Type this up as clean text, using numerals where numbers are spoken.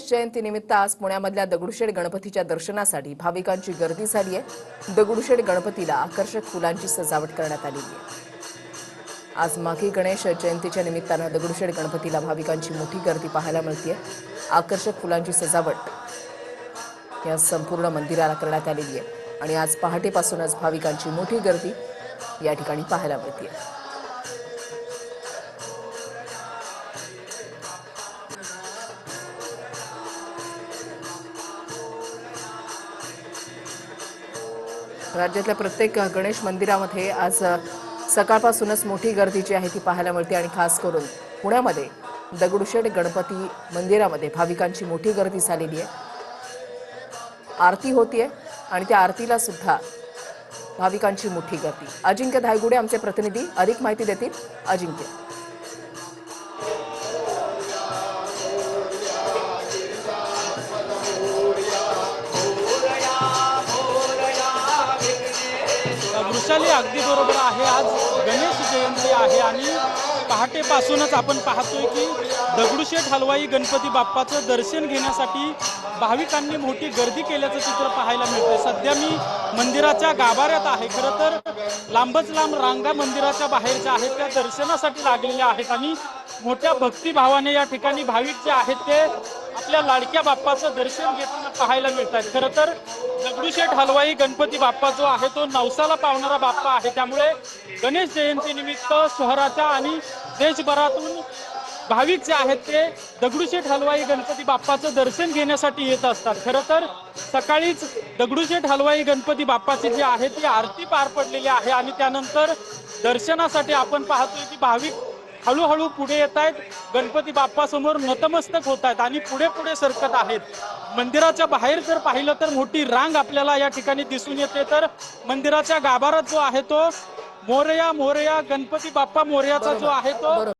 जयंतीनिमित्त आज पुण्यामधल्या दगडूशेठ गणपतीच्या दर्शनासाठी भाविकांची गर्दी झाली आहे। दगडूशेठ गणपतीला आकर्षक फुलांची सजावट करण्यात आली आहे। आज माघी गणेश जयंतीच्या निमित्तानं दगडूशेठ गणपतीला भाविकांची मोठी गर्दी पाहायला मिळते। आकर्षक फुलांची सजावट या संपूर्ण मंदिराला करण्यात आलेली आहे आणि आज पहाटेपासूनच भाविकांची मोठी गर्दी या ठिकाणी पाहायला मिळते। राज्यातल्या प्रत्येक गणेश मंदिरामध्ये आज सकाळपासूनच मोठी गर्दी जी आहे ती पाहायला मिळते आणि खास करून पुण्यामध्ये दगडूशेठ गणपती मंदिरामध्ये भाविकांची मोठी गर्दी झालेली आहे। आरती होतीये आणि त्या आरतीला सुद्धा भाविकांची मोठी गर्दी। अजिंक्य धायगुडे आमचे प्रतिनिधी अधिक माहिती देतील। अजिंक्य, वृषाली अगदी बरोबर आहे। आज गणेश जयंती आहे आणि पहाटेपासूनच आपण पाहतोय की दगडूशेठ हलवाई गणपती बाप्पाचं दर्शन घेण्यासाठी भाविकांनी मोठी गर्दी केल्याचं चित्र पाहायला मिळतंय। सध्या मी मंदिराच्या गाभाऱ्यात आहे। खरं तर लांबच लांब रांगा मंदिराच्या बाहेरच्या आहेत त्या दर्शनासाठी लागलेल्या आहेत आणि मोठ्या भक्तिभावाने या ठिकाणी भाविक जे आहेत ते आपल्या लाडक्या बाप्पाचं दर्शन घेताना पाहायला मिळतात। खरं तर दगडूशेठ हलवाई गणपती बाप्पा जो आहे तो नवसाला पावणारा बाप्पा आहे, त्यामुळे गणेश जयंती निमित्त शहराच्या आणि देशभरातून भाविक जे आहेत ते दगडूशेठ हलवाई गणपती बाप्पाचं दर्शन घेण्यासाठी येत असतात। खरं तर सकाळीच दगडूशेठ हलवाई गणपती बाप्पाची जी आहे ती आरती पार पडलेली आहे आणि त्यानंतर दर्शनासाठी आपण पाहतोय की भाविक हळूहळू पुढे येत आहेत, गणपती बाप्पा समोर नतमस्तक होत आहेत आणि पुढे पुढे सरकत आहेत। मंदिराच्या बाहेर जर पाहिलं तर मोठी रांग आपल्याला या ठिकाणी दिसून येते। तर मंदिराच्या गाभारात जो आहे तो मोरया मोरया गणपती बाप्पा मोरयाचा जो आहे तो